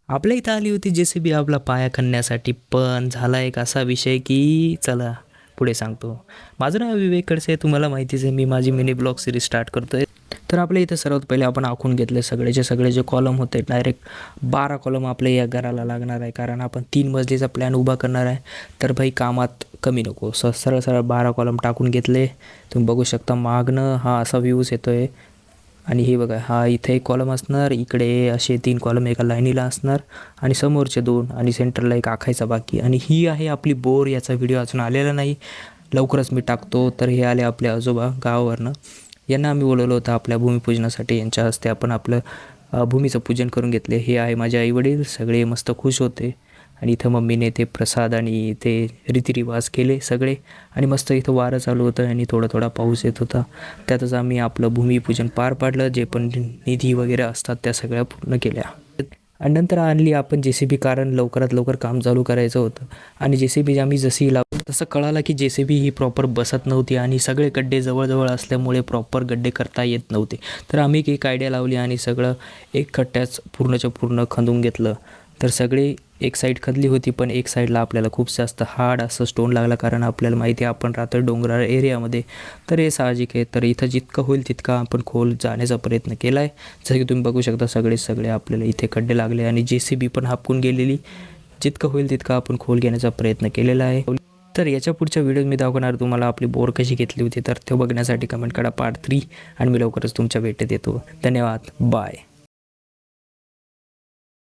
आपल्या इथं आली होती JCB आपला पाया खणण्यासाठी, पण झाला एक असा विषय की चला पुढे सांगतो. माझं नाव विवेक खडसे, तुम्हाला माहितीच आहे. मी माझी मिनी ब्लॉग सिरीज स्टार्ट करतोय. तर आपल्या इथं सर्वात पहिले आपण आखून घेतले सगळेचे सगळे जे कॉलम होते, डायरेक्ट 12 कॉलम आपल्या या घराला लागणार आहे, कारण आपण 3 मजलीचा प्लॅन उभा करणार आहे. तर भाई कामात कमी नको, सरळ सरळ 12 कॉलम टाकून घेतले. तुम्ही बघू शकता मागणं हा असा व्ह्यूज येतोय. आणि हे बघा, हा इथे एक कॉलम असणार, इकडे असे 3 कॉलम एका लाईनीला असणार, आणि समोरचे 2, आणि सेंटरला एक आखायचा बाकी. आणि ही आहे आपली बोर. याचा व्हिडिओ अजून आलेला नाही, लवकरच मी टाकतो. तर हे आले आपले आजोबा गावावरनं. यांना आम्ही बोलवलं होतं आपल्या भूमिपूजनासाठी. यांच्या हस्ते आपण आपलं भूमीचं पूजन करून घेतले. हे आहे माझे आईवडील, सगळे मस्त खुश होते. आणि इथं मम्मीने ते प्रसाद आणि ते रीतिरिवाज केले सगळे. आणि मस्त इथं वारं चालू होतं आणि थोडा थोडा पाऊस येत होता. त्यातच आम्ही आपलं भूमिपूजन पार पाडलं. जे पण निधी वगैरे असतात त्या सगळ्या पूर्ण केल्या. आणि नंतर आणली आपण JCB, कारण लवकरात लवकर काम चालू करायचं होतं. आणि JCB आम्ही जशी लावली तसं कळालं की JCB ही प्रॉपर बसत नव्हती, आणि सगळे गड्डे जवळजवळ असल्यामुळे प्रॉपर गड्डे करता येत नव्हते. तर आम्ही एक आयडिया लावली आणि सगळं एक खड्ड्याच पूर्णच्या पूर्ण खंदून घेतलं. तर सगळे एक साईड खदली होती, पण एक साईडला आपल्याला खूप जास्त हार्ड असं स्टोन लागला, कारण आपल्याला माहिती आहे आपण राहतो डोंगराळ एरियामध्ये. तर हे साहजिक आहे. तर इथं जितकं होईल तितका आपण खोल जाण्याचा प्रयत्न केला आहे. जसं की तुम्ही बघू शकता सगळे आपल्याला इथे खड्डे लागले, आणि JCB पण हापकून गेलेली. जितकं होईल तितका आपण खोल घेण्याचा प्रयत्न केलेला आहे. तर याच्या पुढच्या व्हिडिओत मी दाखवणार तुम्हाला आपली बोर कशी घेतली होती. तर ते बघण्यासाठी कमेंट करा पार्ट 3, आणि मी लवकरच तुमच्या भेटीत येतो. धन्यवाद, बाय.